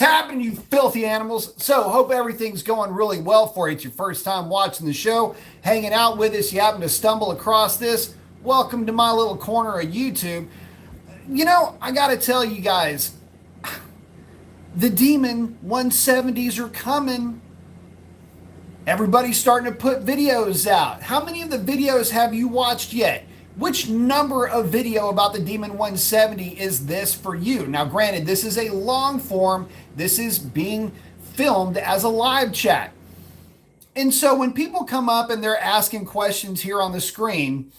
Happening, you filthy animals? So, hope everything's going really well for you. It's your first time watching the show, hanging out with us. You happen to stumble across this. Welcome to my little corner of YouTube. I got to tell you guys, the Demon 170s are coming. Everybody's starting to put videos out. How many of the videos have you watched yet? Which number of video about the Demon 170 is this for you? Now, granted, this is a long form. This is being filmed as a live chat. And so when people come up and they're asking questions here on the screen,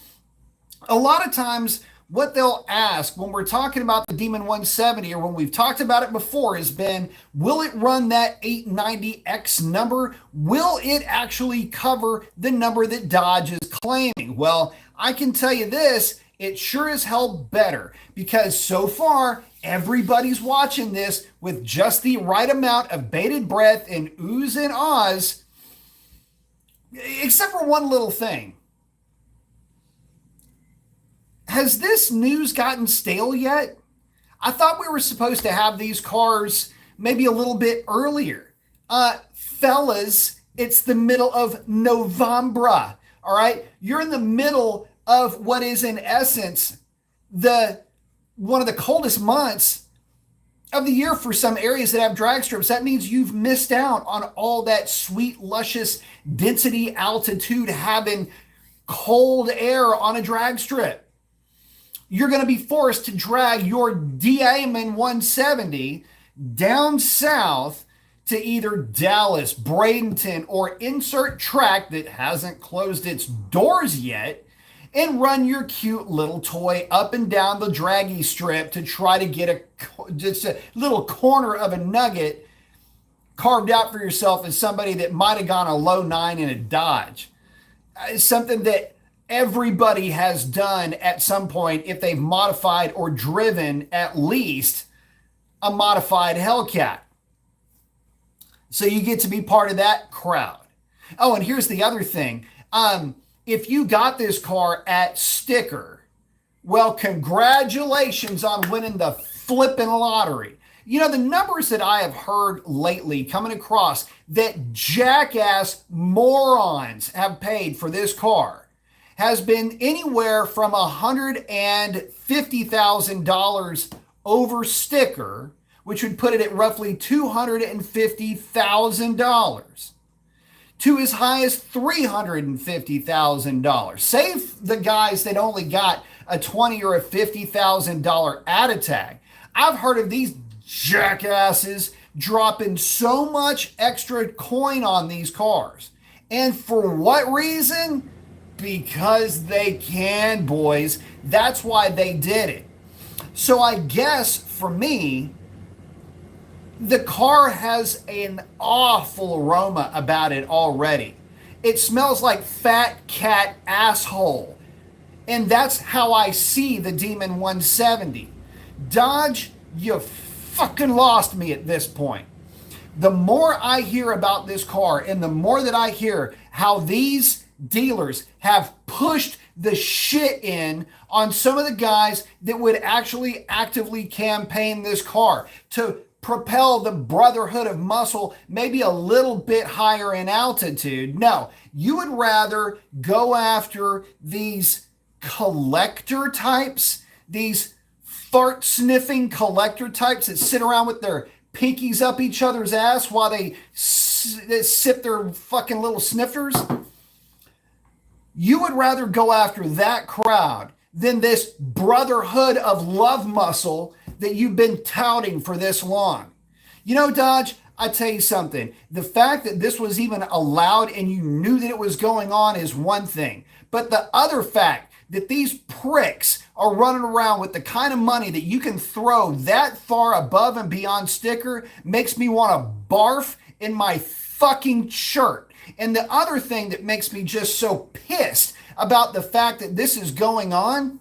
a lot of times what they'll ask when we're talking about the Demon 170, or when we've talked about it before, has been, will it run that 890X number? Will it actually cover the number that Dodge is claiming? Well, I can tell you this, it sure as hell better, because so far, everybody's watching this with just the right amount of bated breath and oohs and ahs, except for one little thing. Has this news gotten stale yet? I thought we were supposed to have these cars maybe a little bit earlier. Fellas, it's the middle of November, all right? You're in the middle of what is in essence one of the coldest months of the year for some areas that have drag strips. That means you've missed out on all that sweet, luscious density, altitude, having cold air on a drag strip. You're going to be forced to drag your Demon 170 down south to either Dallas, Bradenton, or insert track that hasn't closed its doors yet, and run your cute little toy up and down the draggy strip to try to get just a little corner of a nugget carved out for yourself as somebody that might have gone a low 9 in a Dodge. Something that everybody has done at some point if they've modified or driven at least a modified Hellcat. So you get to be part of that crowd. Oh, and here's the other thing. If you got this car at sticker, well, congratulations on winning the flipping lottery. The numbers that I have heard lately coming across that jackass morons have paid for this car has been anywhere from $150,000 over sticker, which would put it at roughly $250,000, to as high as $350,000. Save the guys that only got a $20,000 or a $50,000 add tag. I've heard of these jackasses dropping so much extra coin on these cars. And for what reason? Because they can, boys. That's why they did it. So I guess for me, the car has an awful aroma about it already. It smells like fat cat asshole. And that's how I see the Demon 170. Dodge, you fucking lost me at this point. The more I hear about this car and the more that I hear how these dealers have pushed the shit in on some of the guys that would actually actively campaign this car to propel the brotherhood of muscle maybe a little bit higher in altitude. No, you would rather go after these collector types, these fart sniffing collector types that sit around with their pinkies up each other's ass while they sip their fucking little snifters. You would rather go after that crowd than this brotherhood of love muscle that you've been touting for this long. Dodge, I tell you something. The fact that this was even allowed and you knew that it was going on is one thing. But the other fact that these pricks are running around with the kind of money that you can throw that far above and beyond sticker makes me want to barf in my fucking shirt. And the other thing that makes me just so pissed about the fact that this is going on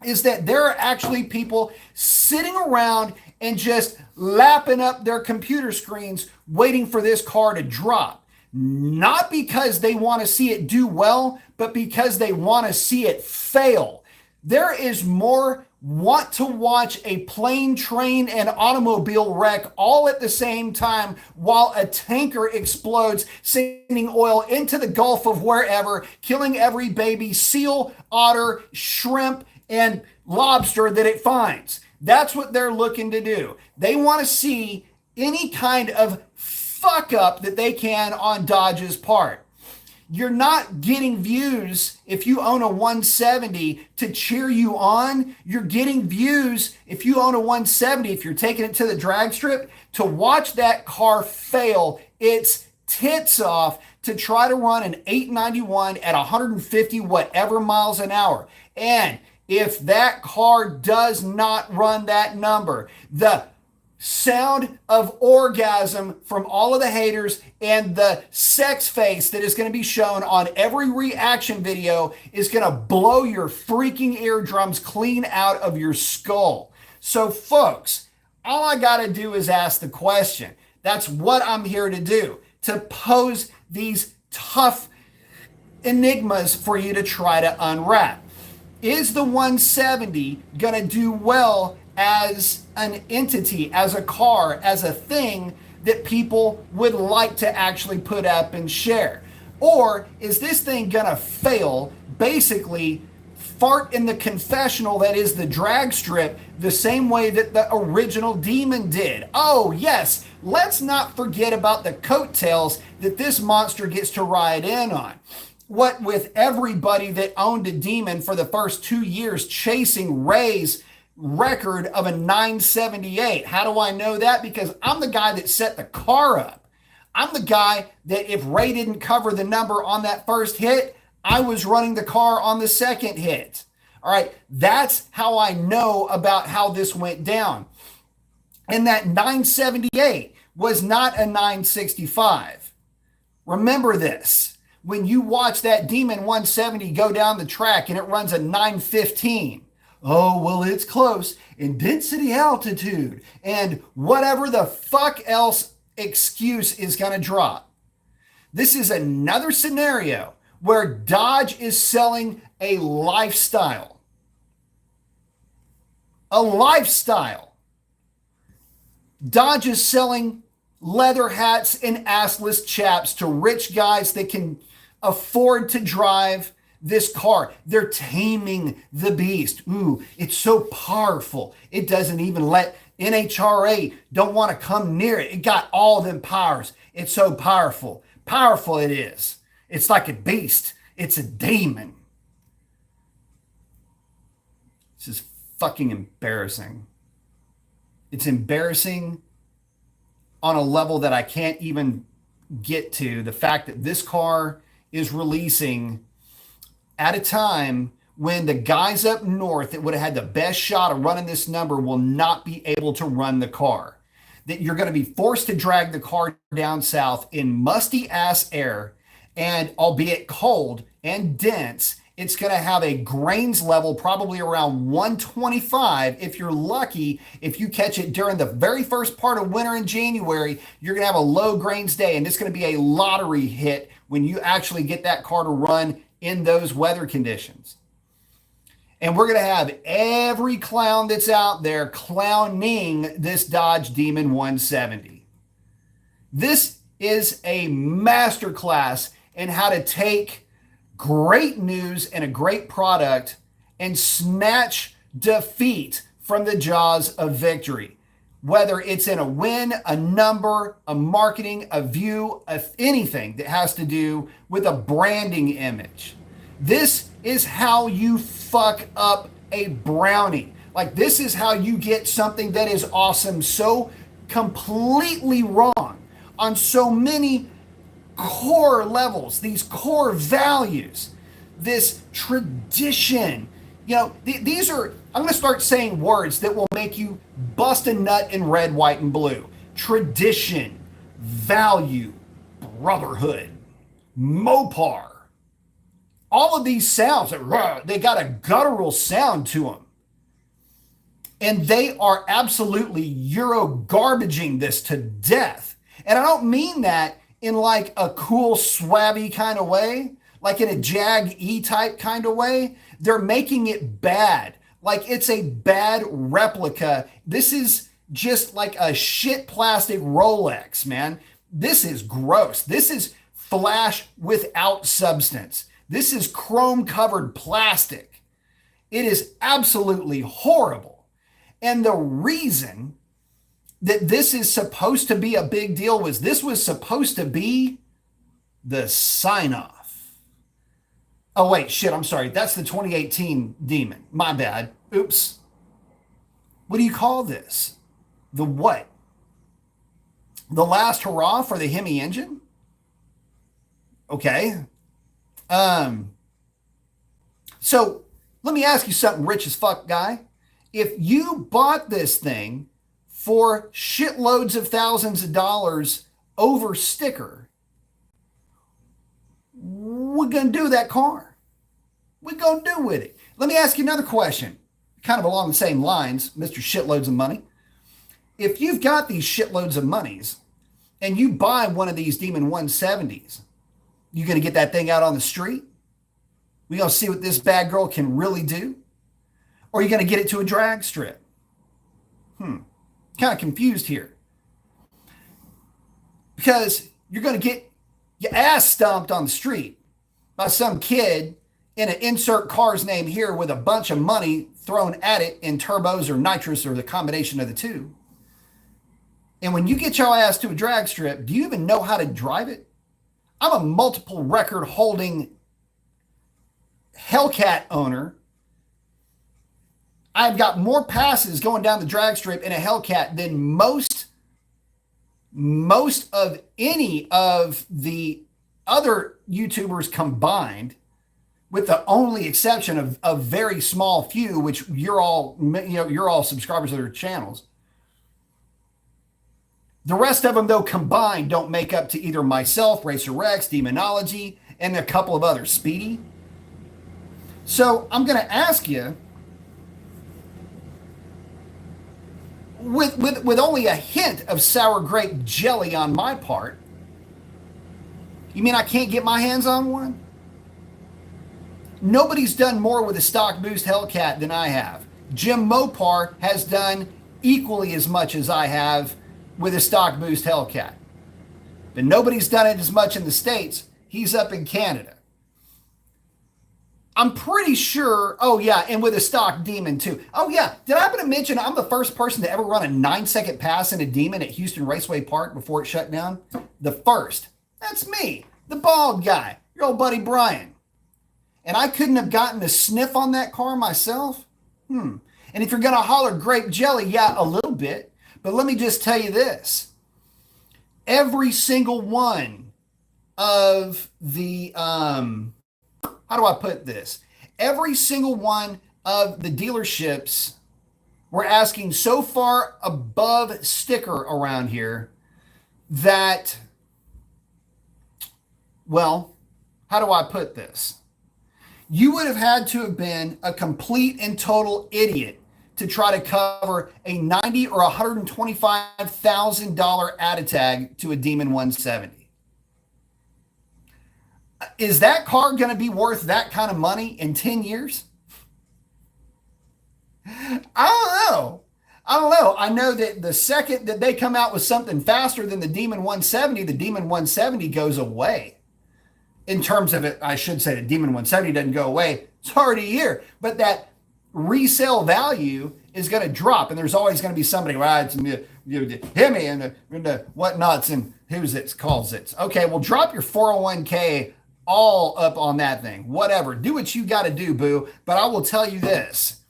is that there are actually people sitting around and just lapping up their computer screens waiting for this car to drop. Not because they want to see it do well, but because they want to see it fail. There is more want to watch a plane, train, and automobile wreck all at the same time while a tanker explodes, sending oil into the Gulf of wherever, killing every baby seal, otter, shrimp, and lobster that it finds. That's what they're looking to do. They want to see any kind of fuck up that they can on Dodge's part. You're not getting views if you own a 170 to cheer you on. You're getting views if you own a 170, if you're taking it to the drag strip, to watch that car fail its tits off to try to run an 891 at 150 whatever miles an hour. And if that car does not run that number, the sound of orgasm from all of the haters and the sex face that is going to be shown on every reaction video is going to blow your freaking eardrums clean out of your skull. So folks, all I got to do is ask the question. That's what I'm here to do, to pose these tough enigmas for you to try to unwrap. Is the 170 going to do well as an entity, as a car, as a thing that people would like to actually put up and share? Or is this thing gonna fail, basically fart in the confessional that is the drag strip, the same way that the original Demon did? Oh yes, let's not forget about the coattails that this monster gets to ride in on. What with everybody that owned a Demon for the first 2 years chasing Ray's record of a 978. How do I know that? Because I'm the guy that set the car up. I'm the guy that if Ray didn't cover the number on that first hit, I was running the car on the second hit. All right, that's how I know about how this went down. And that 978 was not a 965. Remember this. When you watch that Demon 170 go down the track and it runs a 915, oh, well, it's close in density altitude and whatever the fuck else excuse is going to drop. This is another scenario where Dodge is selling a lifestyle. A lifestyle. Dodge is selling leather hats and assless chaps to rich guys that can afford to drive this car. They're taming the beast. Ooh, it's so powerful. It doesn't even let NHRA don't want to come near it. It got all them powers. It's so powerful. Powerful it is. It's like a beast. It's a demon. This is fucking embarrassing. It's embarrassing on a level that I can't even get to. The fact that this car is releasing at a time when the guys up north that would have had the best shot of running this number will not be able to run the car. That you're going to be forced to drag the car down south in musty ass air, and albeit cold and dense, it's going to have a grains level probably around 125. If you're lucky, if you catch it during the very first part of winter in January, you're going to have a low grains day, and it's going to be a lottery hit when you actually get that car to run in those weather conditions. And we're going to have every clown that's out there clowning this Dodge Demon 170. This is a masterclass in how to take great news and a great product and snatch defeat from the jaws of victory. Whether it's in a win, a number, a marketing, a view, anything that has to do with a branding image. This is how you fuck up a brownie. Like, this is how you get something that is awesome so completely wrong on so many core levels, these core values, this tradition. You know, these are, I'm going to start saying words that will make you bust a nut in red, white, and blue. Tradition, value, brotherhood, Mopar. All of these sounds, they got a guttural sound to them. And they are absolutely Euro-garbaging this to death. And I don't mean that in like a cool, swabby kind of way, like in a Jag E-type kind of way. They're making it bad, like it's a bad replica. This is just like a shit plastic Rolex, man. This is gross. This is flash without substance. This is chrome covered plastic. It is absolutely horrible. And the reason that this is supposed to be a big deal was this was supposed to be the sign off. Oh, wait, shit, I'm sorry. That's the 2018 Demon. My bad. Oops. What do you call this? The what? The last hurrah for the Hemi engine? Okay. So let me ask you something, rich as fuck guy. If you bought this thing for shitloads of thousands of dollars over sticker, we're going to do that car? We're going to do with it? Let me ask you another question, kind of along the same lines, Mr. Shitloads of Money. If you've got these shitloads of monies and you buy one of these Demon 170s, you going to get that thing out on the street? We going to see what this bad girl can really do? Or are you going to get it to a drag strip? Kind of confused here. Because you're going to get your ass stomped on the street by some kid in an insert car's name here with a bunch of money thrown at it in turbos or nitrous or the combination of the two. And when you get your ass to a drag strip, do you even know how to drive it? I'm a multiple record holding Hellcat owner. I've got more passes going down the drag strip in a Hellcat than most of any of the other YouTubers combined, with the only exception of a very small few, which you're all subscribers to their channels. The rest of them, though, combined don't make up to either myself, Racer Rex, Demonology, and a couple of others, Speedy. So I'm going to ask you, with only a hint of sour grape jelly on my part, you mean I can't get my hands on one? Nobody's done more with a stock boost Hellcat than I have. Jim Mopar has done equally as much as I have with a stock boost Hellcat. But nobody's done it as much in the States. He's up in Canada. I'm pretty sure, oh yeah, and with a stock Demon too. Oh yeah, did I happen to mention I'm the first person to ever run a 9-second pass in a Demon at Houston Raceway Park before it shut down? The first. That's me, the bald guy, your old buddy Brian. And I couldn't have gotten a sniff on that car myself? And if you're going to holler grape jelly, yeah, a little bit. But let me just tell you this. Every single one of the, how do I put this? Every single one of the dealerships were asking so far above sticker around here that, well, how do I put this? You would have had to have been a complete and total idiot to try to cover a $90,000 or $125,000 add tag to a Demon 170. Is that car going to be worth that kind of money in 10 years? I don't know. I know that the second that they come out with something faster than the Demon 170, the Demon 170 goes away. In terms of it, I should say the Demon 170 doesn't go away. It's already here. But that resale value is going to drop. And there's always going to be somebody, right? It's Hemi and the whatnots and who's it calls it. Okay, well, drop your 401k all up on that thing. Whatever. Do what you got to do, boo. But I will tell you this.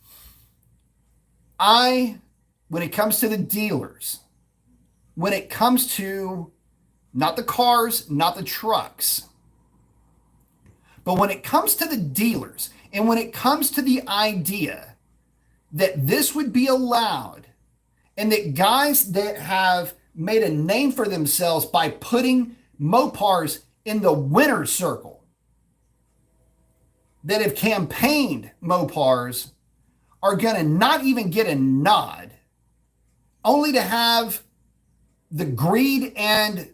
When it comes to the dealers, when it comes to not the cars, not the trucks, but when it comes to the dealers and when it comes to the idea that this would be allowed and that guys that have made a name for themselves by putting Mopars in the winner's circle, that have campaigned Mopars, are going to not even get a nod, only to have the greed and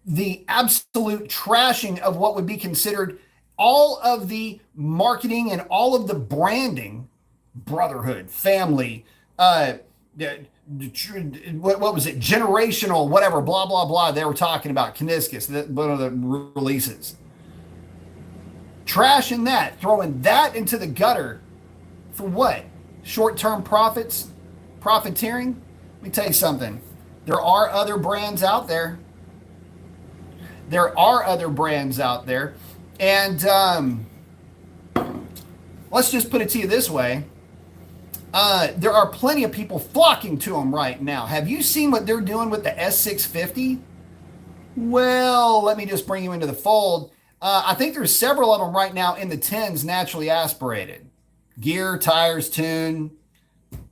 the absolute trashing of what would be considered all of the marketing and all of the branding, brotherhood, family, what was it, generational, whatever, blah, blah, blah. They were talking about Kaniskus, one of the releases. Trashing that, throwing that into the gutter for what? Short-term profits? Profiteering? Let me tell you something. There are other brands out there. There are other brands out there. And let's just put it to you this way. There are plenty of people flocking to them right now. Have you seen what they're doing with the S650? Well, let me just bring you into the fold. I think there's several of them right now in the 10s naturally aspirated. Gear, tires, tune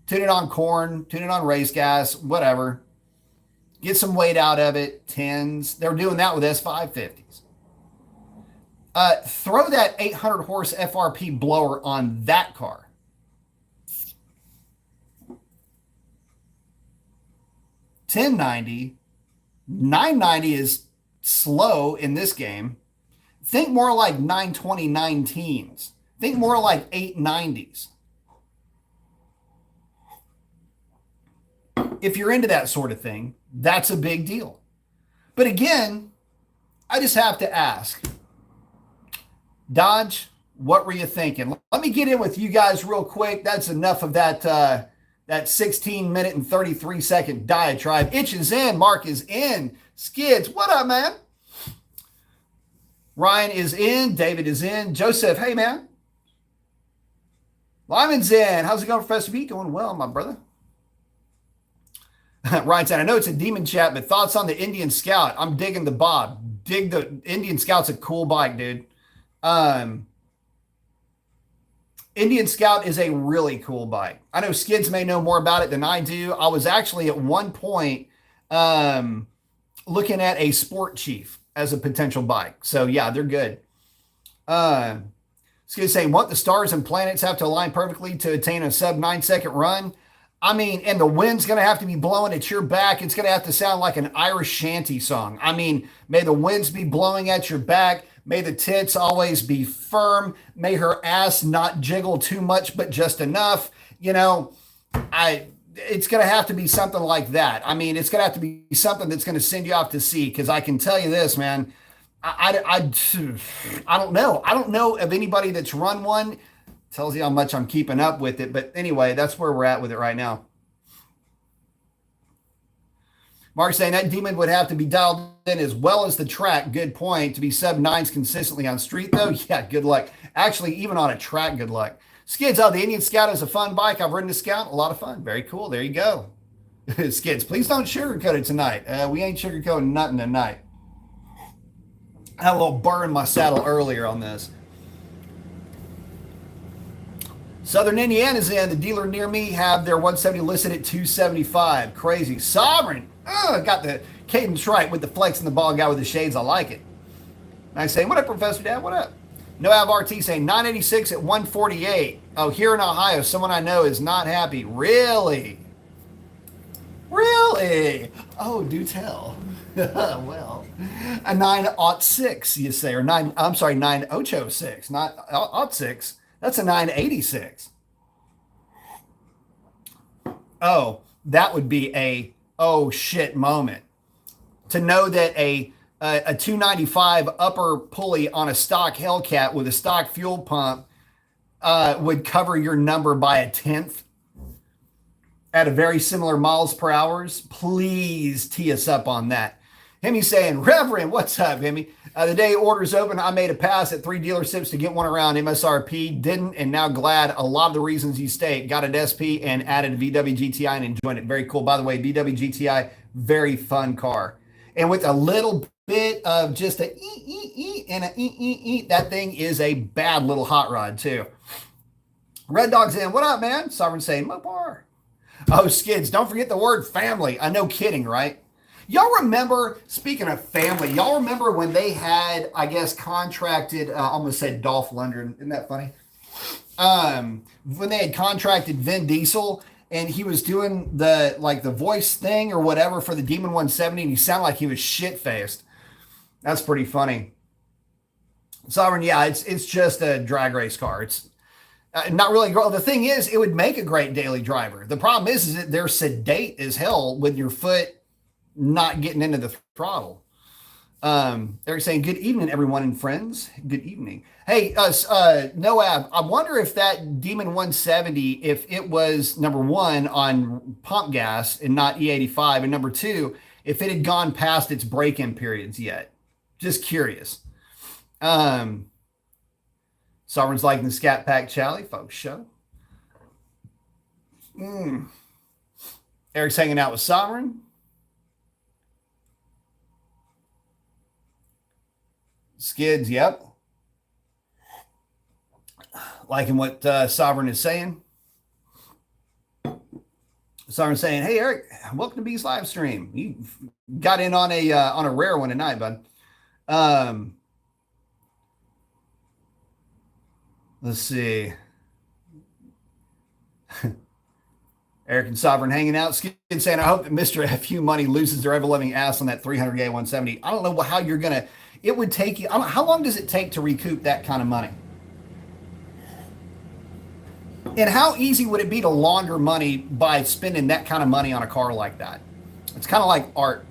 it on corn, tune it on race gas, whatever. Get some weight out of it, 10s. They're doing that with S550s. Throw that 800 horse FRP blower on that car. $10.90, $9.90 is slow in this game. Think more like 920, 9-teens. Think more like 890s. If you're into that sort of thing, that's a big deal. But again, I just have to ask, Dodge, what were you thinking? Let me get in with you guys real quick. That's enough of that 16-minute and 33-second diatribe. Itch is in. Mark is in. Skids, what up, man? Ryan is in. David is in. Joseph, hey, man. Lyman's in. How's it going, Professor B? Going well, my brother. Ryan said, I know it's a demon chat, but thoughts on the Indian Scout? I'm digging the Bob. Dig the Indian Scout's a cool bike, dude. Indian Scout is a really cool bike. I know Skids may know more about it than I do. I was actually at one point looking at a Sport Chief as a potential bike. So yeah, they're good. Skids saying, what the stars and planets have to align perfectly to attain a sub 9-second run? I mean, and the wind's going to have to be blowing at your back. It's going to have to sound like an Irish shanty song. I mean, may the winds be blowing at your back. May the tits always be firm. May her ass not jiggle too much, but just enough. You know, it's going to have to be something like that. I mean, it's going to have to be something that's going to send you off to sea. Because I can tell you this, man, I don't know. I don't know of anybody that's run one. Tells you how much I'm keeping up with it. But anyway, that's where we're at with it right now. Mark saying that demon would have to be dialed in as well as the track. Good point. To be sub 9s consistently on street, though, yeah, good luck. Actually, even on a track, good luck. Skids, the Indian Scout is a fun bike. I've ridden the Scout. A lot of fun. Very cool. There you go. Skids, please don't sugarcoat it tonight. We ain't sugarcoating nothing tonight. I had a little burr in my saddle earlier on this. Southern Indiana's in. The dealer near me have their 170 listed at $275. Crazy. Sovereign. Got the cadence right with the flex and the ball guy with the shades. I like it. Nice saying, what up, Professor Dad? What up? Noab RT saying 986 at 148. Oh, here in Ohio, someone I know is not happy. Really? Really? Oh, do tell. Well, a 906, you say, or 906, not 06. That's a 986. Oh, that would be a oh shit moment. To know that a 295 upper pulley on a stock Hellcat with a stock fuel pump would cover your number by a 10th at a very similar miles per hour. Please tee us up on that. Hemi saying, Reverend, what's up, Hemi? The day orders open, I made a pass at 3 dealerships to get one around MSRP. Didn't, and now glad. A lot of the reasons you state. Got an SP and added a VW GTI and enjoyed it. Very cool. By the way, VW GTI, very fun car. And with a little bit of just a and a that thing is a bad little hot rod too. Red Dog's in. What up, man? Sovereign saying, Mopar. Oh, Skids, don't forget the word family. I know, kidding, right? Y'all remember, speaking of family, y'all remember when they had, I guess, contracted, I almost said Dolph Lundgren. Isn't that funny? When they had contracted Vin Diesel and he was doing the voice thing or whatever for the Demon 170 and he sounded like he was shit-faced. That's pretty funny. Sovereign, yeah, it's just a drag race car. It's not really. The thing is, it would make a great daily driver. The problem is that they're sedate as hell with your foot not getting into the throttle. They're saying, "Good evening, everyone and friends. Good evening." Hey, Noab, I wonder if that Demon 170, if it was number one on pump gas and not E85, and number two, if it had gone past its break-in periods yet. Just curious. Sovereign's liking the Scat Pack Chally, folks. Show. Eric's hanging out with Sovereign. Skids, yep. Liking what Sovereign is saying. Sovereign saying, "Hey Eric, welcome to B's live stream. You got in on a rare one tonight, bud." Let's see. Eric and Sovereign hanging out. Skid saying, "I hope that Mr. FU Money loses their ever-loving ass on that 300 A170. I don't know how you're going to, it would take you, how long does it take to recoup that kind of money? And how easy would it be to launder money by spending that kind of money on a car like that? It's kind of like art."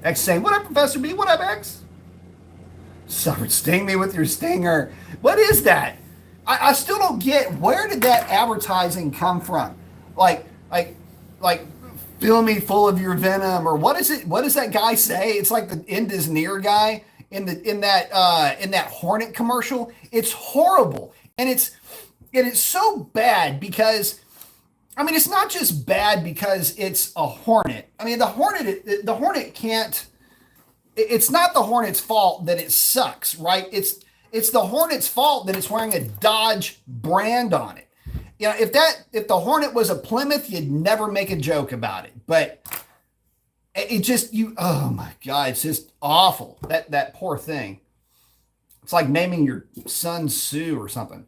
X saying, "What up, Professor B? What up, X?" Sovereign, "Sting me with your stinger." What is that? I still don't get, where did that advertising come from? Like, fill me full of your venom, or what is it? What does that guy say? It's like the End is Near guy in that Hornet commercial. It's horrible, and it's so bad because, I mean, it's not just bad because it's a Hornet. I mean, the Hornet can't. It's not the Hornet's fault that it sucks, right? It's the Hornet's fault that it's wearing a Dodge brand on it. You know, if the Hornet was a Plymouth, you'd never make a joke about it. But it just, oh my God, it's just awful. That poor thing. It's like naming your son Sue or something.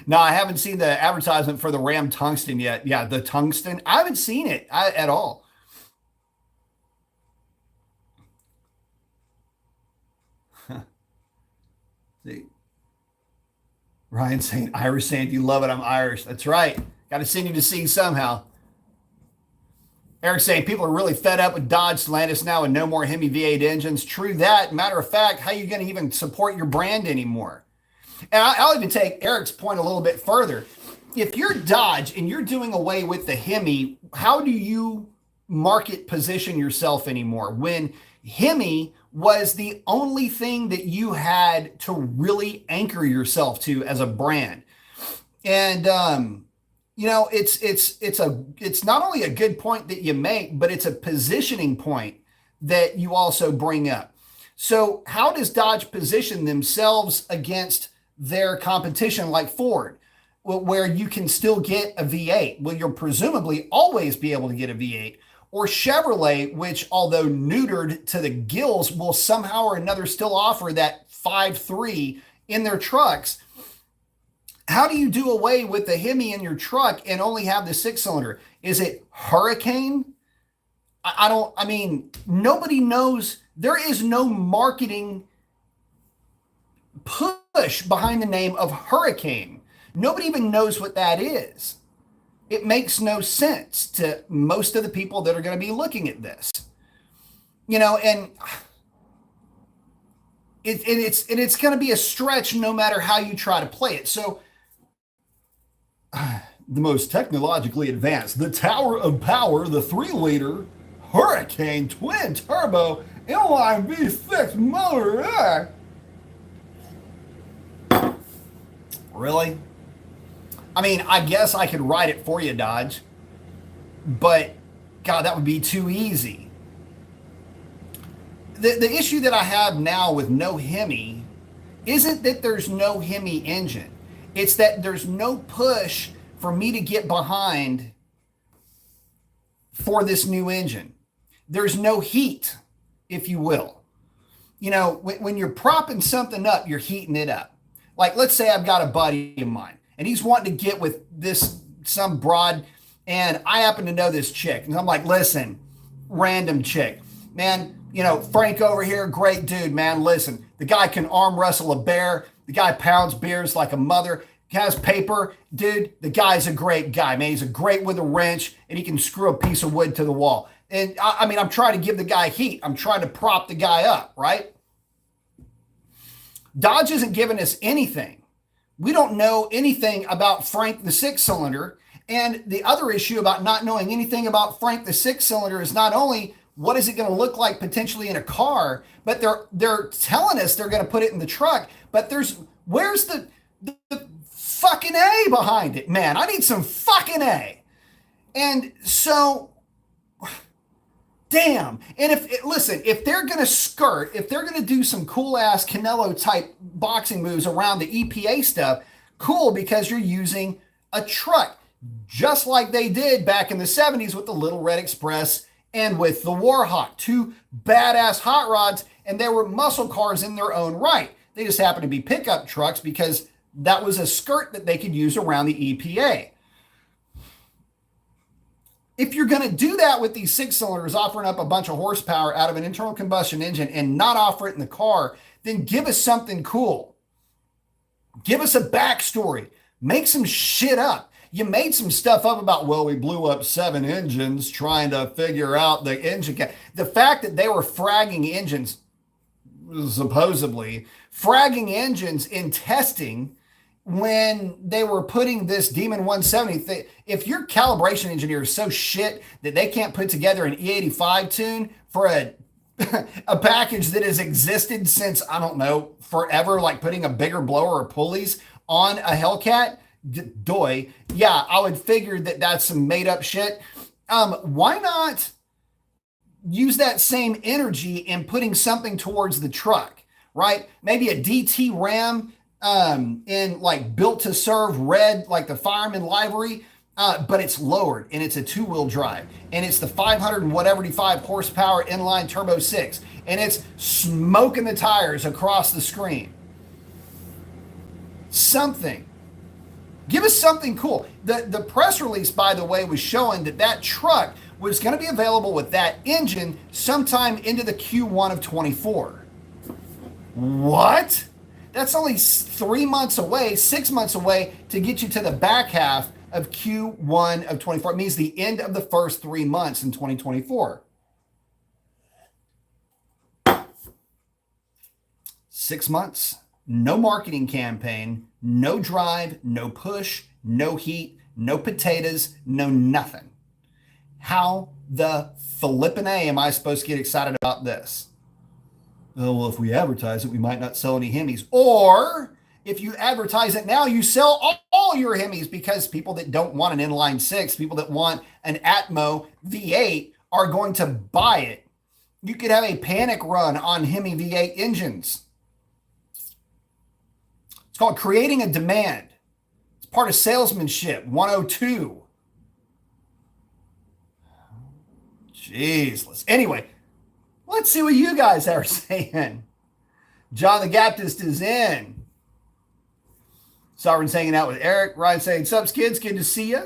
No, I haven't seen the advertisement for the Ram Tungsten yet. Yeah, the Tungsten. I haven't seen it at all. See, Ryan saying, "Irish saying, you love it. I'm Irish." That's right. Got to send you to sing somehow. Eric saying, "People are really fed up with Dodge Stellantis now and no more Hemi V8 engines." True that. Matter of fact, how are you going to even support your brand anymore? And I'll even take Eric's point a little bit further. If you're Dodge and you're doing away with the Hemi, how do you market position yourself anymore when Hemi was the only thing that you had to really anchor yourself to as a brand? And it's not only a good point that you make, but it's a positioning point that you also bring up. So how does Dodge position themselves against their competition like Ford, where you can still get a V8? Well, you'll presumably always be able to get a V8. Or Chevrolet, which, although neutered to the gills, will somehow or another still offer that 5.3 in their trucks. How do you do away with the Hemi in your truck and only have the 6-cylinder? Is it Hurricane? I mean, nobody knows. There is no marketing push behind the name of Hurricane. Nobody even knows what that is. It makes no sense to most of the people that are going to be looking at this, and it's going to be a stretch no matter how you try to play it. So the most technologically advanced, the Tower of Power, the 3-liter Hurricane twin turbo inline V6 motor. Really? I mean, I guess I could write it for you, Dodge, but God, that would be too easy. The issue that I have now with no Hemi isn't that there's no Hemi engine. It's that there's no push for me to get behind for this new engine. There's no heat, if you will. When you're propping something up, you're heating it up. Like, let's say I've got a buddy of mine and he's wanting to get with some broad And I happen to know this chick. And I'm like, listen, random chick, man, Frank over here, great dude, man. Listen, the guy can arm wrestle a bear. The guy pounds beers like a mother, has paper. Dude, the guy's a great guy, man. He's a great with a wrench, and he can screw a piece of wood to the wall. And I mean, I'm trying to give the guy heat. I'm trying to prop the guy up, right? Dodge isn't giving us anything. We don't know anything about Frank the six-cylinder. And the other issue about not knowing anything about Frank the six-cylinder is not only what is it going to look like potentially in a car, but they're telling us they're going to put it in the truck. But where's the fucking A behind it, man? I need some fucking A. And so, damn. And if they're going to if they're going to do some cool ass Canelo type boxing moves around the EPA stuff, cool, because you're using a truck, just like they did back in the 70s with the Little Red Express and with the Warhawk, two badass hot rods, and they were muscle cars in their own right. They just happened to be pickup trucks because that was a skirt that they could use around the EPA. If you're going to do that with these six-cylinders, offering up a bunch of horsepower out of an internal combustion engine and not offer it in the car, then give us something cool. Give us a backstory. Make some shit up. You made some stuff up about, well, we blew up 7 engines trying to figure out the engine. The fact that they were fragging engines, supposedly, fragging engines in testing when they were putting this Demon 170 thing. If your calibration engineer is so shit that they can't put together an E85 tune for a package that has existed since, I don't know, forever, like putting a bigger blower or pulleys on a Hellcat, yeah, I would figure that that's some made up shit. Why not use that same energy in putting something towards the truck, right? Maybe a DT Ram in like built to serve red, like the fireman livery, but it's lowered and it's a 2-wheel drive and it's the 500 and whatever 5 horsepower inline turbo 6 and it's smoking the tires across the screen. Something. Give us something cool. The press release, by the way, was showing that truck was going to be available with that engine sometime into the Q1 of 24. What? That's only 3 months away, 6 months away to get you to the back half of Q1 of 24. It means the end of the first 3 months in 2024. 6 months. No marketing campaign, no drive, no push, no heat, no potatoes, no nothing. How the flippin' A am I supposed to get excited about this? Oh, well, if we advertise it, we might not sell any Hemis. Or if you advertise it now, you sell all your Hemis because people that don't want an inline 6, people that want an Atmo V8 are going to buy it. You could have a panic run on Hemi V8 engines. It's called creating a demand. It's part of salesmanship 102. Jeez. Anyway, let's see what you guys are saying. John the Baptist is in. Sovereign's hanging out with Eric. Ryan saying, subs kids, good to see you.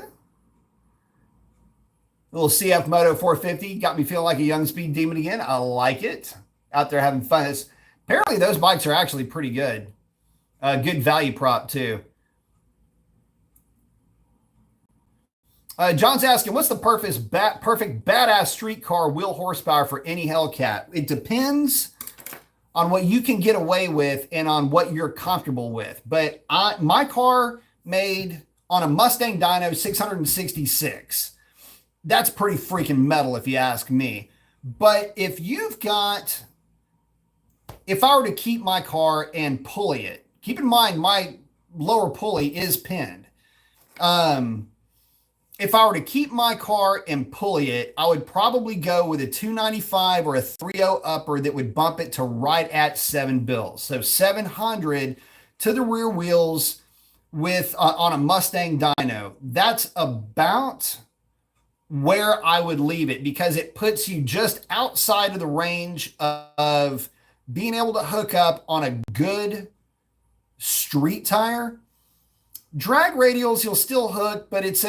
Little CF Moto 450 got me feeling like a young speed demon again. I like it. Out there having fun. Apparently those bikes are actually pretty good. Good value prop too. John's asking, what's the perfect badass street car wheel horsepower for any Hellcat? It depends on what you can get away with and on what you're comfortable with. But my car made on a Mustang dyno 666. That's pretty freaking metal if you ask me. But if I were to keep my car and pulley it, keep in mind my lower pulley is pinned. If I were to keep my car and pulley it, I would probably go with a 295 or a 3.0 upper that would bump it to right at 7 bills. So 700 to the rear wheels with on a Mustang dyno. That's about where I would leave it because it puts you just outside of the range of being able to hook up on a good street tire. Drag radials you'll still hook, but it's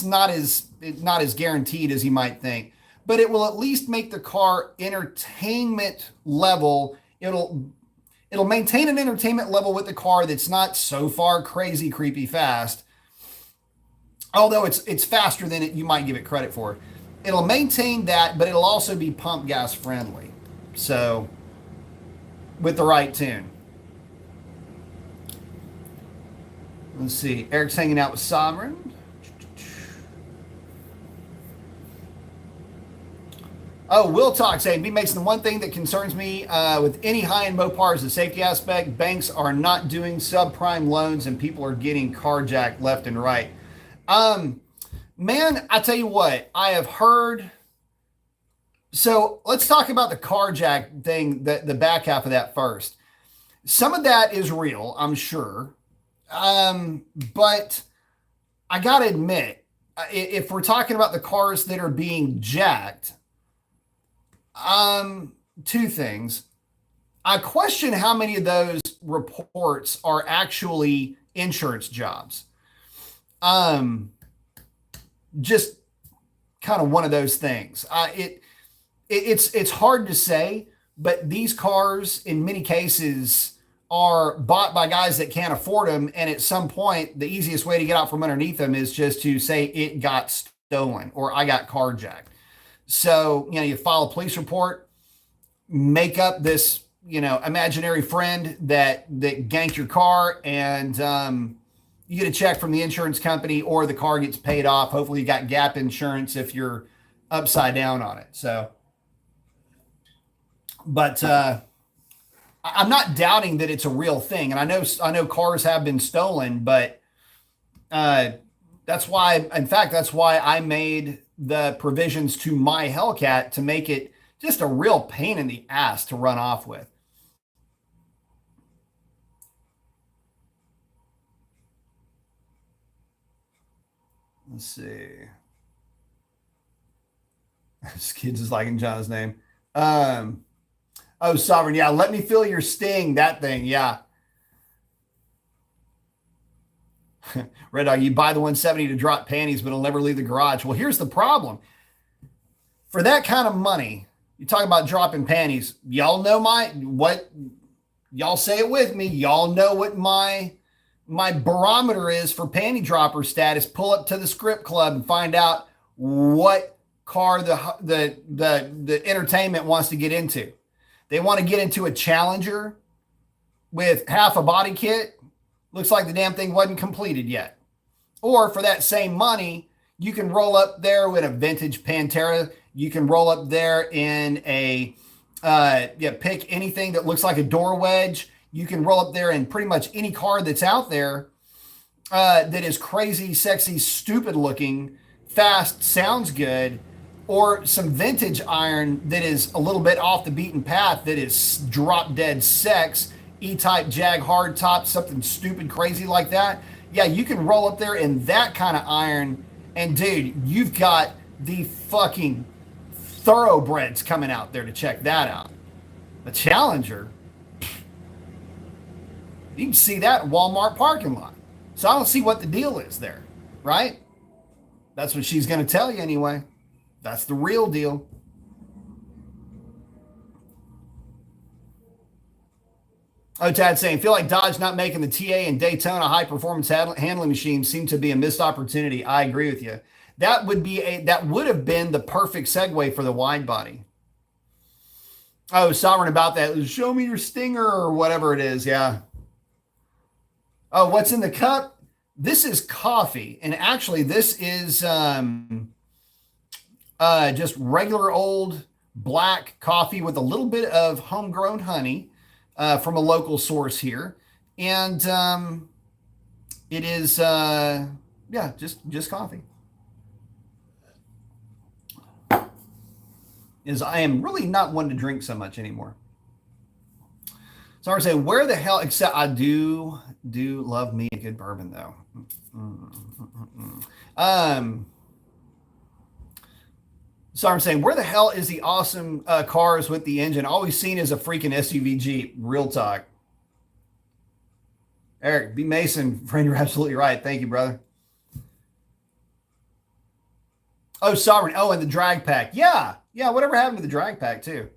not as guaranteed as you might think. But it will at least make the car entertainment level. It'll maintain an entertainment level with the car that's not so far crazy creepy fast. Although it's faster than you might give it credit for. It'll maintain that, but it'll also be pump gas friendly. So with the right tune. Let's see. Eric's hanging out with Sovereign. Oh, Will Talk saying, B Mason, the one thing that concerns me with any high-end Mopar is the safety aspect. Banks are not doing subprime loans and people are getting carjacked left and right. Man, I tell you what, I have heard. So let's talk about the carjack thing, the back half of that first. Some of that is real, I'm sure. But I got to admit, if we're talking about the cars that are being jacked, two things. I question how many of those reports are actually insurance jobs. Just kind of one of those things. It's hard to say, but these cars in many cases are bought by guys that can't afford them. And at some point, the easiest way to get out from underneath them is just to say it got stolen or I got carjacked. So, you file a police report, make up this, imaginary friend that ganked your car, and you get a check from the insurance company or the car gets paid off. Hopefully you got gap insurance if you're upside down on it. So, but I'm not doubting that it's a real thing. And I know cars have been stolen, but that's why I made the provisions to my Hellcat to make it just a real pain in the ass to run off with. Let's see. This kid's just liking John's name. Oh, Sovereign. Yeah. Let me feel your sting. That thing. Yeah. Red Dog, you buy the 170 to drop panties, but it'll never leave the garage. Well, here's the problem. For that kind of money, you talk about dropping panties. Y'all know y'all say it with me. Y'all know what my barometer is for panty dropper status. Pull up to the script club and find out what car the entertainment wants to get into. They want to get into a Challenger with half a body kit. Looks like the damn thing wasn't completed yet. Or for that same money, you can roll up there with a vintage Pantera. You can roll up there in a, pick anything that looks like a door wedge. You can roll up there in pretty much any car that's out there that is crazy, sexy, stupid looking, fast, sounds good, or some vintage iron that is a little bit off the beaten path that is drop dead sex, E-type Jag hard top, something stupid crazy like that. Yeah, you can roll up there in that kind of iron, and dude, you've got the fucking thoroughbreds coming out there to check that out. The Challenger, you can see that in Walmart parking lot. So I don't see what the deal is there, right? That's what she's going to tell you anyway. That's the real deal. Oh, Tad saying, feel like Dodge not making the TA and Daytona high performance handling machines seem to be a missed opportunity. I agree with you. That would have been the perfect segue for the wide body. Oh, Sovereign about that. Show me your stinger or whatever it is. Yeah. Oh, what's in the cup? This is coffee. And actually this is just regular old black coffee with a little bit of homegrown honey. From a local source here. And it is, just coffee. I am really not one to drink so much anymore. So I was saying, where the hell, except I do love me a good bourbon though. So I'm saying, where the hell is the awesome cars with the engine? Always seen as a freaking SUV Jeep. Real talk. Eric B. Mason, friend, you're absolutely right. Thank you, brother. Oh, Sovereign. Oh, and the drag pack. Yeah. Yeah. Whatever happened to the drag pack, too?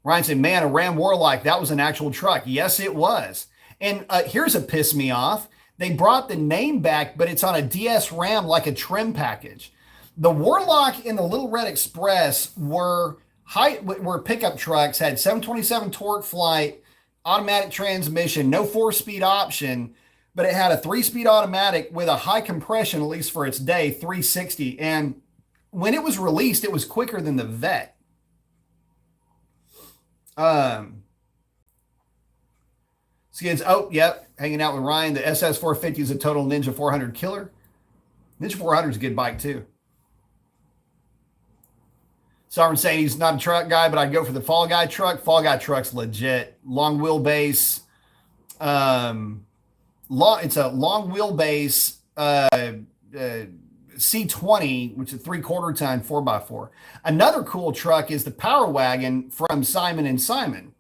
Ryan said, man, a Ram Warlock, that was an actual truck. Yes, it was. And here's a piss me off. They brought the name back, but it's on a DS Ram like a trim package. The Warlock and the Little Red Express were pickup trucks, had 727 torque flight, automatic transmission, no 4-speed option, but it had a 3-speed automatic with a high compression, at least for its day, 360. And when it was released, it was quicker than the Vet. Skids, oh, yep, hanging out with Ryan. The SS 450 is a total Ninja 400 killer. Ninja 400 is a good bike, too. Sovereign saying he's not a truck guy, but I'd go for the Fall Guy truck. Fall Guy truck's legit. Long wheelbase. It's a long wheelbase C20, which is a 3/4 ton 4x4. Another cool truck is the Power Wagon from Simon and Simon.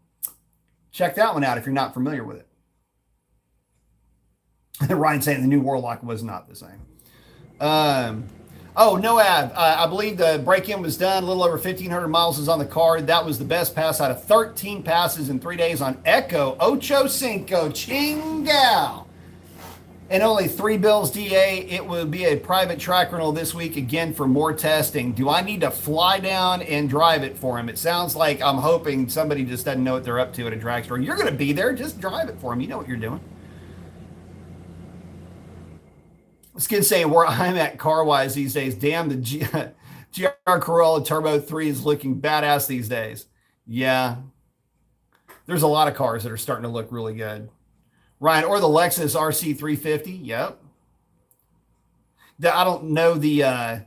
Check that one out if you're not familiar with it. Ryan saying the new Warlock was not the same. Oh, Noab, I believe the break-in was done. A little over 1,500 miles is on the card. That was the best pass out of 13 passes in 3 days on Echo Ocho Cinco Chingao. And only 3 bills DA. It will be a private track rental this week again for more testing. Do I need to fly down and drive it for him? It sounds like I'm hoping somebody just doesn't know what they're up to at a drag store. You're going to be there. Just drive it for him. You know what you're doing. Skid saying where I'm at car-wise these days. Damn, the GR Corolla Turbo 3 is looking badass these days. Yeah. There's a lot of cars that are starting to look really good. Ryan, or the Lexus RC350. Yep. I don't know the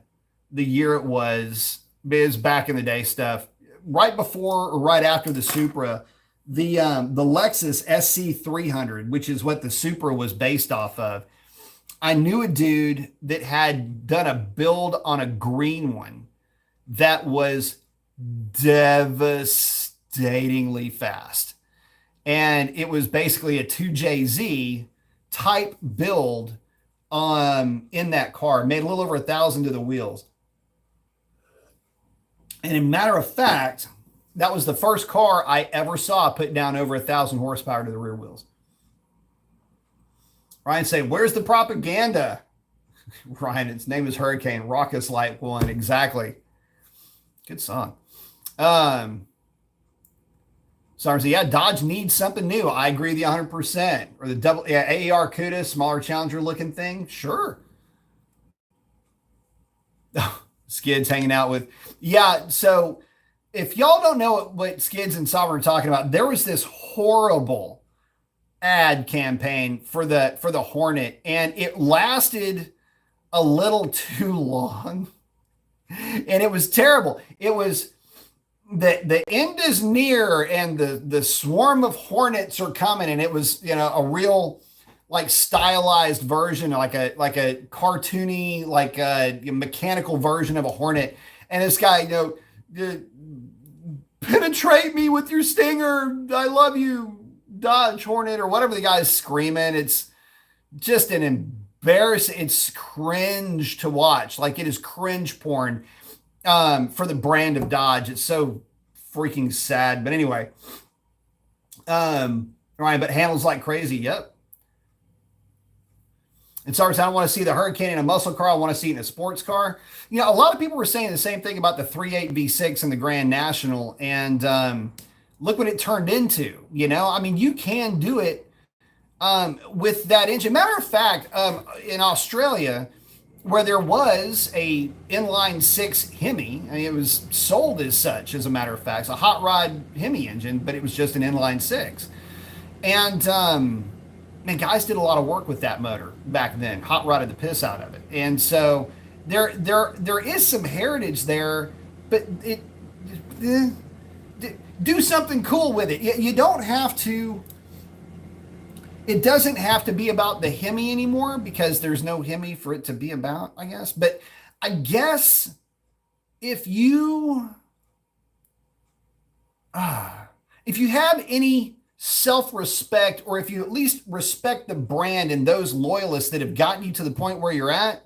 year it was, but it was back in the day stuff. Right before or right after the Supra, the Lexus SC300, which is what the Supra was based off of. I knew a dude that had done a build on a green one that was devastatingly fast. And it was basically a 2JZ type build in that car. Made a little over 1,000 to the wheels. And in matter of fact, that was the first car I ever saw put down over 1,000 horsepower to the rear wheels. Ryan say, where's the propaganda? Ryan, its name is Hurricane. Raucous Light One. Exactly. Good song. Sorry, yeah, Dodge needs something new. I agree with you 100%. Or the AER CUDA, smaller Challenger looking thing. Sure. Skids hanging out with. Yeah, so if y'all don't know what Skids and Sovereign are talking about, there was this horrible ad campaign for the Hornet, and it lasted a little too long. And it was terrible. It was the end is near and the swarm of hornets are coming, and it was, a real like stylized version, like a cartoony, like a mechanical version of a hornet. And this guy, penetrate me with your stinger. I love you, Dodge Hornet, or whatever the guy's screaming. It's just an embarrassing. It's cringe to watch. Like, it is cringe porn for the brand of Dodge. It's so freaking sad. But anyway, Ryan, but handles like crazy. Yep. And so I don't want to see the Hurricane in a muscle car. I want to see it in a sports car. A lot of people were saying the same thing about the 3.8 V6 in the Grand National. And look what it turned into. You can do it with that engine. Matter of fact, in Australia, where there was a inline 6 Hemi, it was sold as such, as a matter of fact. It's a hot rod Hemi engine, but it was just an inline 6. And man, guys did a lot of work with that motor back then, hot rodded the piss out of it. And so there is some heritage there, but do something cool with it. You don't have to. It doesn't have to be about the Hemi anymore, because there's no Hemi for it to be about, I guess. But I guess if you have any self-respect, or if you at least respect the brand and those loyalists that have gotten you to the point where you're at,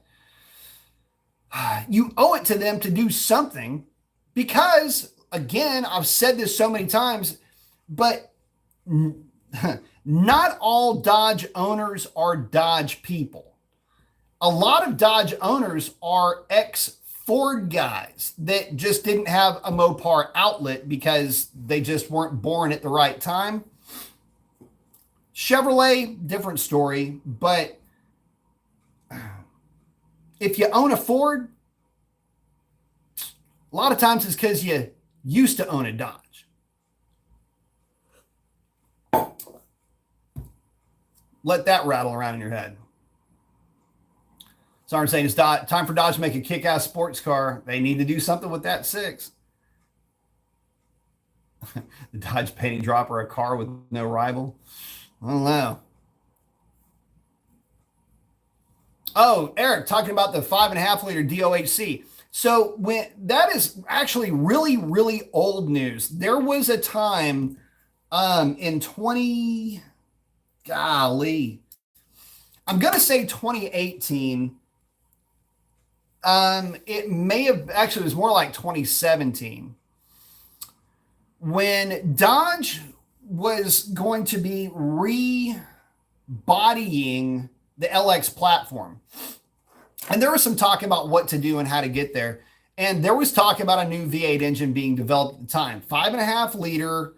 you owe it to them to do something because, again, I've said this so many times, but not all Dodge owners are Dodge people. A lot of Dodge owners are ex-Ford guys that just didn't have a Mopar outlet because they just weren't born at the right time. Chevrolet, different story, but if you own a Ford, a lot of times it's because you used to own a Dodge. Let that rattle around in your head. So I'm saying it's time for Dodge to make a kick-ass sports car. They need to do something with that 6. The Dodge penny dropper, a car with no rival. I don't know. Oh, Eric, talking about the 5.5 liter DOHC. So when that is actually really, really old news. There was a time in 20, golly, I'm going to say 2018. It may have actually, it was more like 2017 when Dodge was going to be rebodying the LX platform. And there was some talk about what to do and how to get there. And there was talk about a new V8 engine being developed at the time, 5.5 liter,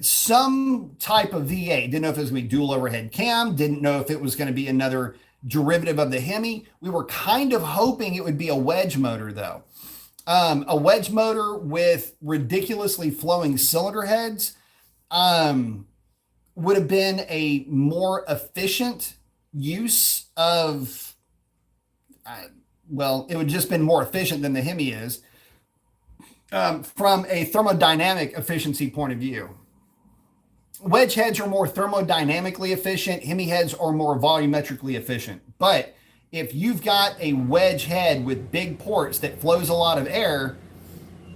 some type of V8. Didn't know if it was going to be dual overhead cam. Didn't know if it was going to be another derivative of the Hemi. We were kind of hoping it would be a wedge motor, though. A wedge motor with ridiculously flowing cylinder heads would have been a more efficient use of, well, it would just been more efficient than the Hemi is from a thermodynamic efficiency point of view. Wedge heads are more thermodynamically efficient. Hemi heads are more volumetrically efficient. But if you've got a wedge head with big ports that flows a lot of air,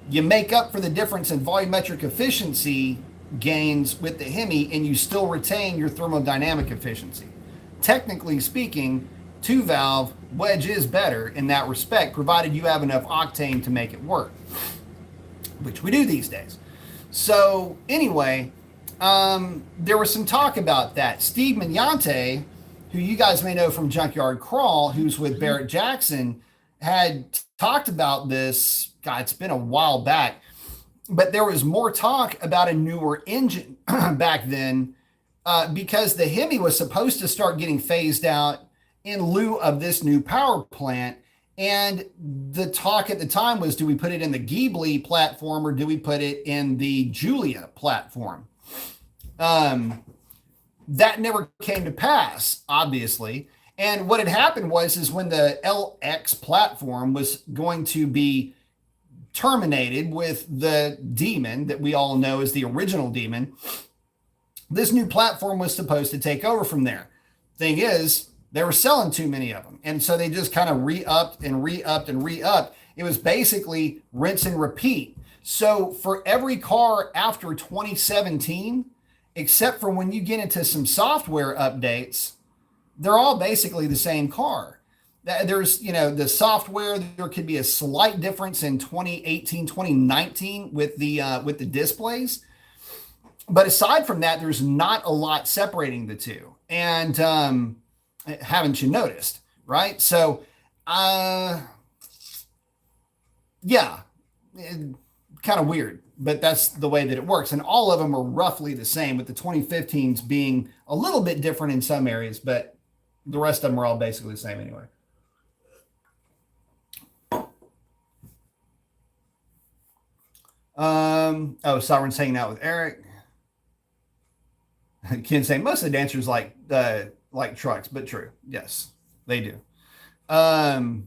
you make up for the difference in volumetric efficiency gains with the Hemi, and you still retain your thermodynamic efficiency. Technically speaking, 2-valve wedge is better in that respect, provided you have enough octane to make it work, which we do these days. So anyway, there was some talk about that. Steve Mignante, who you guys may know from Junkyard Crawl, who's with Barrett Jackson, had talked about this. God, it's been a while back, but there was more talk about a newer engine back then because the Hemi was supposed to start getting phased out in lieu of this new power plant. And the talk at the time was, do we put it in the Ghibli platform or do we put it in the Giulia platform? That never came to pass, obviously. And what had happened is when the LX platform was going to be terminated with the Demon that we all know as the original Demon, this new platform was supposed to take over from there. Thing is, they were selling too many of them. And so they just kind of re-upped and re-upped and re-upped. It was basically rinse and repeat. So for every car after 2017, except for when you get into some software updates, they're all basically the same car. There's, the software, there could be a slight difference in 2018, 2019 with the displays. But aside from that, there's not a lot separating the two. And haven't you noticed, right? So, yeah, kind of weird, but that's the way that it works. And all of them are roughly the same, with the 2015s being a little bit different in some areas, but the rest of them are all basically the same anyway. Sovereign's hanging out with Eric. Ken saying most of the dancers like trucks, but true. Yes, they do. DM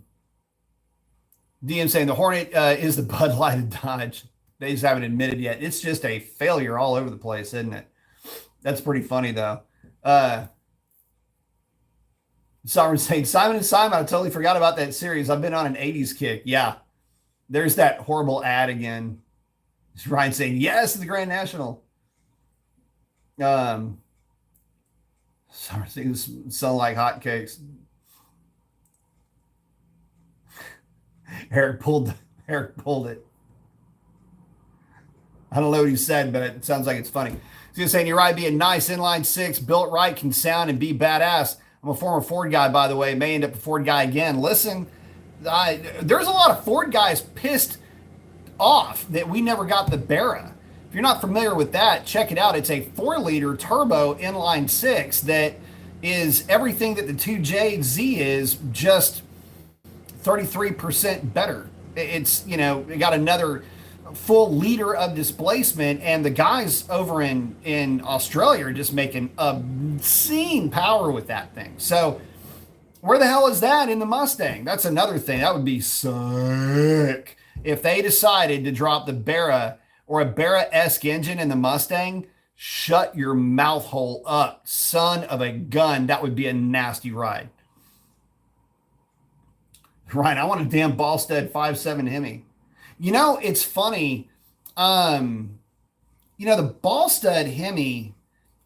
saying the Hornet is the Bud Light of Dodge. They just haven't admitted yet. It's just a failure all over the place, isn't it? That's pretty funny, though. Sovereign's saying, Simon and Simon, I totally forgot about that series. I've been on an 80s kick. Yeah. There's that horrible ad again. Ryan saying, yes, the Grand National. Um, sorry, things sound like hotcakes. Eric pulled. Eric pulled it. I don't know what he said, but it sounds like it's funny. He's gonna say you're right. Be a nice inline six, built right, can sound and be badass. I'm a former Ford guy, by the way. May end up a Ford guy again. Listen, there's a lot of Ford guys pissed off that we never got the Barra. If you're not familiar with that, check it out. It's a 4-liter turbo inline six that is everything that the 2JZ is, just 33% better. It's, it got another full liter of displacement, and the guys over in Australia are just making obscene power with that thing. So where the hell is that in the Mustang? That's another thing. That would be sick if they decided to drop the Barra or a Barra-esque engine in the Mustang. Shut your mouth hole up, son of a gun. That would be a nasty ride. Right, I want a damn Ballstead 5.7 Hemi. It's funny. The Ballstead Hemi,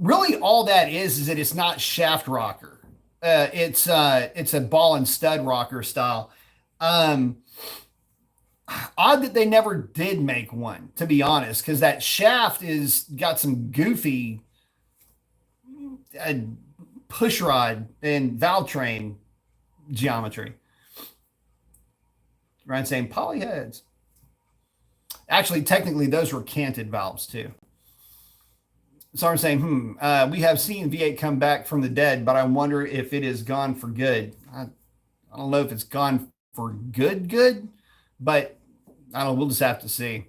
really all that is that it's not shaft rocker. It's a ball and stud rocker style. Odd that they never did make one, to be honest, because that shaft is got some goofy push rod and valve train geometry. Ryan saying poly heads. Actually, technically, those were canted valves too. So I'm saying, we have seen V8 come back from the dead, but I wonder if it is gone for good. I don't know if it's gone for good, but I don't know. We'll just have to see.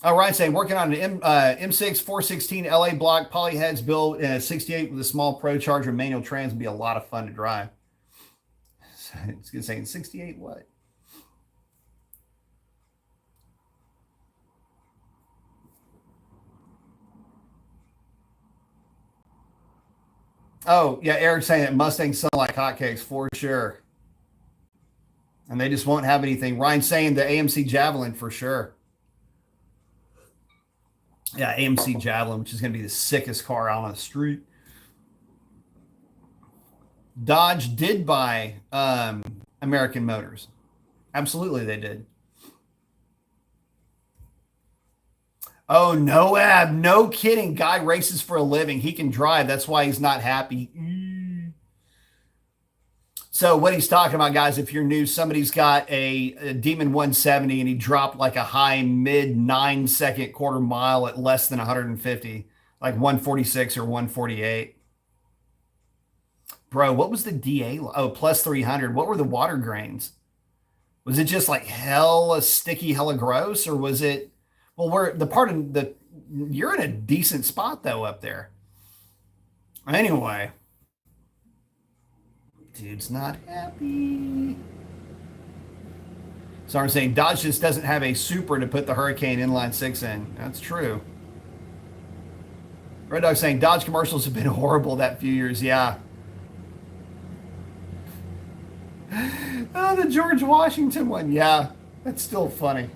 All right, saying working on an M6 416 LA block poly heads build in a 68 with a small Pro Charger manual trans would be a lot of fun to drive. It's going to say 68 what? Oh, yeah, Eric's saying that Mustangs sell like hotcakes for sure. And they just won't have anything. Ryan's saying the AMC Javelin for sure. Yeah, AMC Javelin, which is going to be the sickest car out on the street. Dodge did buy American Motors. Absolutely, they did. Oh, no, Ab. No kidding. Guy races for a living. He can drive. That's why he's not happy. So what he's talking about, guys, if you're new, somebody's got a Demon 170 and he dropped like a high mid 9-second quarter mile at less than 150, like 146 or 148. Bro, what was the DA? Oh, plus 300. What were the water grains? Was it just like hella sticky, hella gross, or was it? Well, we're the part of the you're in a decent spot though up there. Anyway, dude's not happy. So I'm saying Dodge just doesn't have a Supra to put the Hurricane inline six in. That's true. Red Dog saying Dodge commercials have been horrible that few years. Yeah. Oh, the George Washington one. Yeah, that's still funny.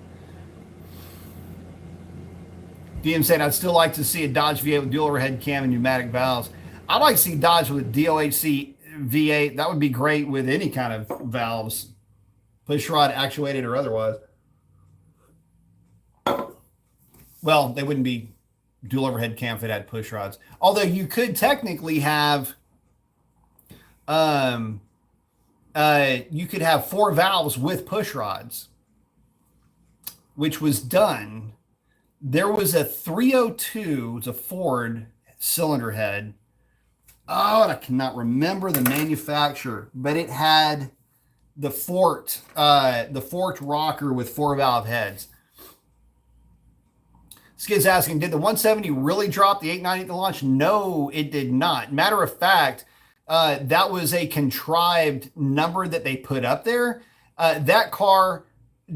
DM saying, I'd still like to see a Dodge V8 with dual overhead cam and pneumatic valves. I'd like to see Dodge with a DOHC V8. That would be great with any kind of valves, push rod, actuated, or otherwise. Well, they wouldn't be dual overhead cam if it had push rods. Although you could technically have you could have 4 valves with push rods, which was done. There was a 302, it's a Ford cylinder head. Oh, and I cannot remember the manufacturer, but it had the forked rocker with 4 valve heads. Skid's asking, did the 170 really drop the 890 at the launch? No, it did not. Matter of fact, that was a contrived number that they put up there. That car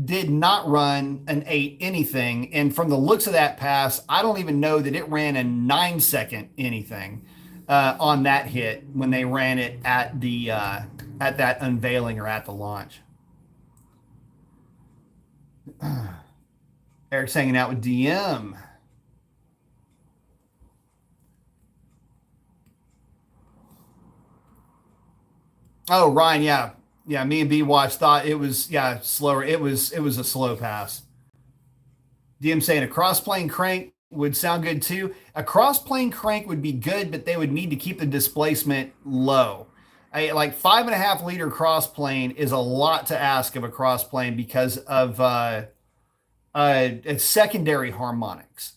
did not run an 8 anything. And from the looks of that pass, I don't even know that it ran a 9-second anything on that hit when they ran it at the at that unveiling or at the launch. Eric's hanging out with DM. Oh, Ryan, yeah. Yeah, me and B Watch thought it was slower. It was a slow pass. DM saying a cross plane crank would sound good too. A cross plane crank would be good, but they would need to keep the displacement low. Like 5.5 liter cross plane is a lot to ask of a cross plane because of secondary harmonics.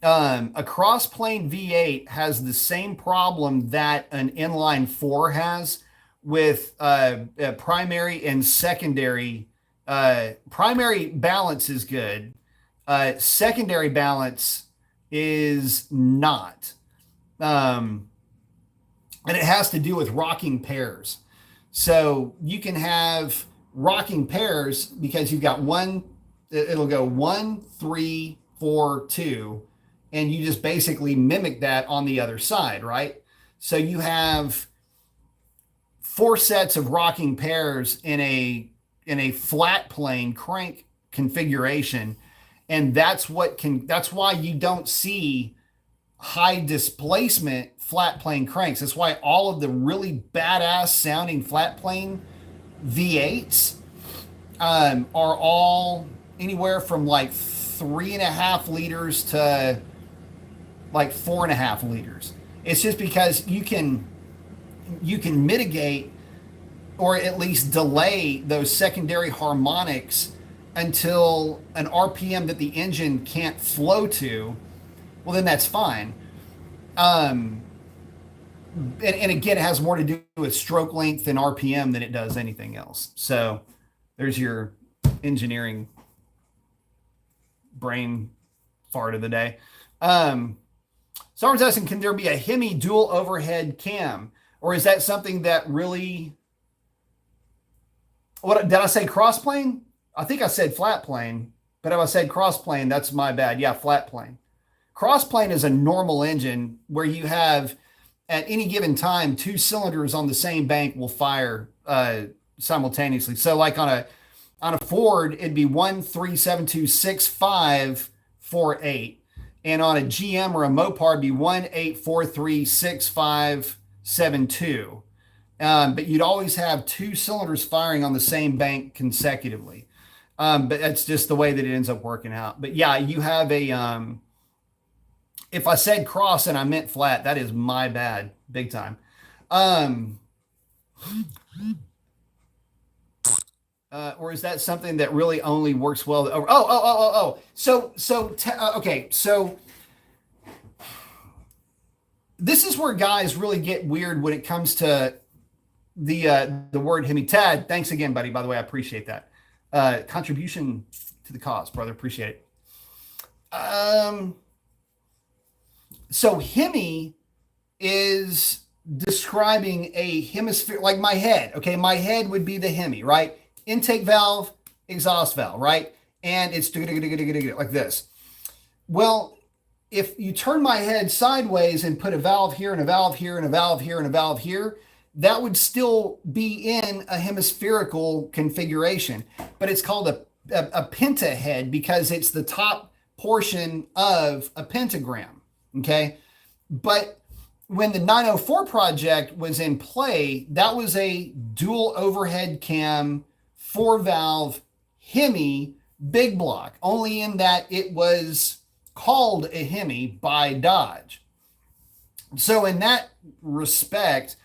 A cross plane V8 has the same problem that an inline four has with primary and secondary. Primary balance is good. Secondary balance is not. And it has to do with rocking pairs. So you can have rocking pairs because you've got one, it'll go 1, 3, 4, 2, and you just basically mimic that on the other side, right? So you have 4 sets of rocking pairs in a flat plane crank configuration, and that's why you don't see high displacement flat plane cranks. That's why all of the really badass sounding flat plane V8s are all anywhere from like 3.5 liters to like 4.5 liters. It's just because you can mitigate or at least delay those secondary harmonics until an RPM that the engine can't flow to. Well, then that's fine. And again, it has more to do with stroke length and RPM than it does anything else. So there's your engineering brain fart of the day. Someone's asking, can there be a Hemi dual overhead cam? Or is that something that really... What did I say? Cross plane? I think I said flat plane. But if I said cross plane, that's my bad. Yeah, flat plane. Cross plane is a normal engine where you have, at any given time, 2 cylinders on the same bank will fire simultaneously. So like on a Ford, it'd be 1, 3, 7, 2, 6, 5, 4, 8. And on a GM or a Mopar, it'd be 1, 8, 4, 3, 6, 5, 7, 2. But you'd always have 2 cylinders firing on the same bank consecutively. But that's just the way that it ends up working out. But yeah, you have a... if I said cross and I meant flat, that is my bad, big time. Or is that something that really only works well? Oh. Okay. So this is where guys really get weird when it comes to the word Hemi. Tad, thanks again, buddy. By the way, I appreciate that contribution to the cause, brother. Appreciate it. So Hemi is describing a hemisphere, like my head. Okay, my head would be the Hemi, right? Intake valve, exhaust valve, right? And it's like this. Well, if you turn my head sideways and put a valve here and a valve here and a valve here and a valve here, that would still be in a hemispherical configuration. But it's called a pentahead because it's the top portion of a pentagram. Okay. But when the 904 project was in play, that was a dual overhead cam, 4-valve Hemi big block, only in that it was called a Hemi by Dodge. So in that respect,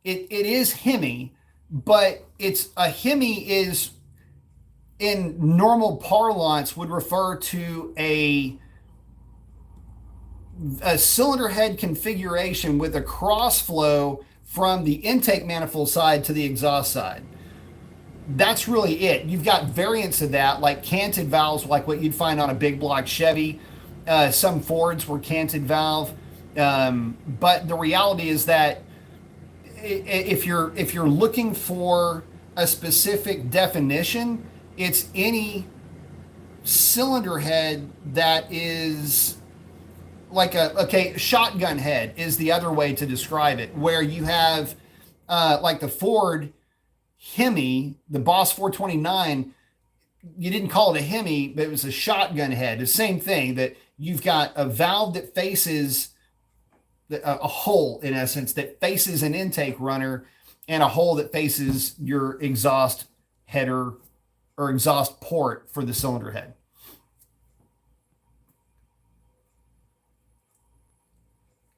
it is Hemi, but it's a Hemi is in normal parlance would refer to a cylinder head configuration with a cross flow from the intake manifold side to the exhaust side. That's really it. You've got variants of that, like canted valves, like what you'd find on a big block Chevy. Some Fords were canted valve, but the reality is that if you're looking for a specific definition, it's any cylinder head that is like shotgun head is the other way to describe it, where you have like the Ford Hemi, the Boss 429, you didn't call it a Hemi, but it was a shotgun head. The same thing, that you've got a valve that faces a hole, in essence, that faces an intake runner, and a hole that faces your exhaust header or exhaust port for the cylinder head.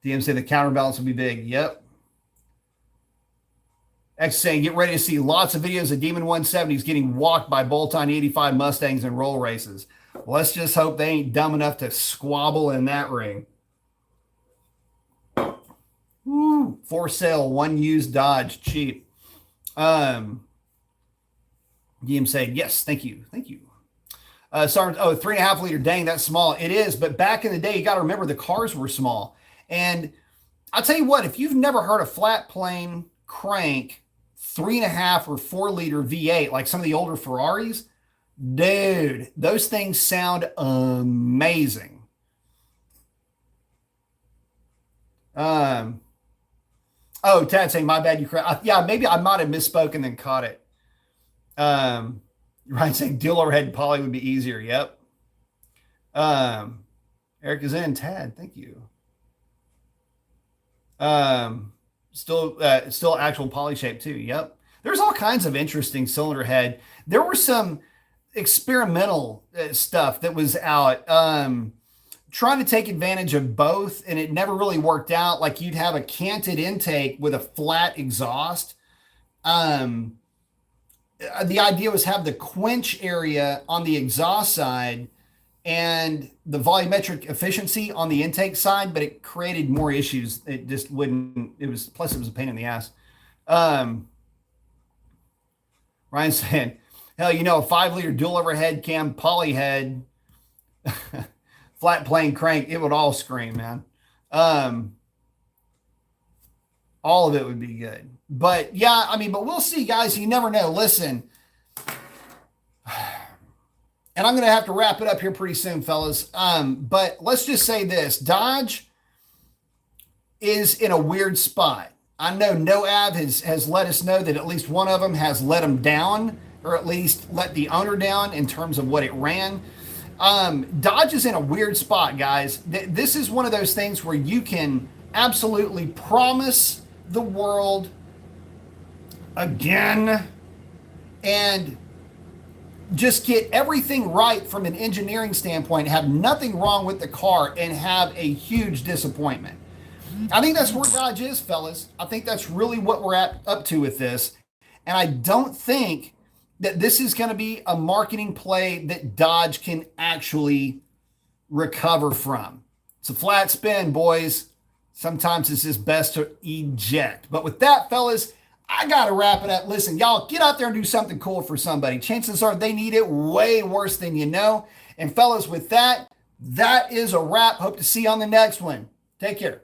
DM say the counterbalance will be big. Yep. X saying, get ready to see lots of videos of Demon 170s getting walked by bolt-on 85 Mustangs in roll races. Let's just hope they ain't dumb enough to squabble in that ring. Woo. For sale, one used Dodge, cheap. DM saying, yes, thank you. Thank you. Sorry, 3.5 liter. Dang, that's small. It is, but back in the day, you got to remember the cars were small. And I'll tell you what, if you've never heard a flat plane crank 3.5 or 4 liter V8, like some of the older Ferraris, dude, those things sound amazing. Oh, Tad saying, my bad, you correct. Yeah, maybe I might have misspoken and then caught it. Ryan saying dual overhead poly would be easier. Yep. Eric is in. Tad, thank you. Still actual poly shape too. Yep. There's all kinds of interesting cylinder head. There were some experimental stuff that was out, trying to take advantage of both, and it never really worked out. Like you'd have a canted intake with a flat exhaust. The idea was have the quench area on the exhaust side and the volumetric efficiency on the intake side, but it created more issues. It just wouldn't, plus it was a pain in the ass. Ryan saying, hell, a 5 liter dual overhead cam poly head, flat plane crank, it would all scream, man. All of it would be good. But yeah, but we'll see, guys. You never know. Listen, and I'm going to have to wrap it up here pretty soon, fellas. But let's just say this. Dodge is in a weird spot. I know Noab has let us know that at least one of them has let them down, or at least let the owner down in terms of what it ran. Dodge is in a weird spot, guys. This is one of those things where you can absolutely promise the world again and just get everything right from an engineering standpoint, have nothing wrong with the car, and have a huge disappointment. I think that's where Dodge is, fellas. I think that's really what we're up to with this. And I don't think that this is going to be a marketing play that Dodge can actually recover from. It's a flat spin, boys. Sometimes it's just best to eject. But with that, fellas, I got to wrap it up. Listen, y'all, get out there and do something cool for somebody. Chances are they need it way worse than you know. And fellas, with that, that is a wrap. Hope to see you on the next one. Take care.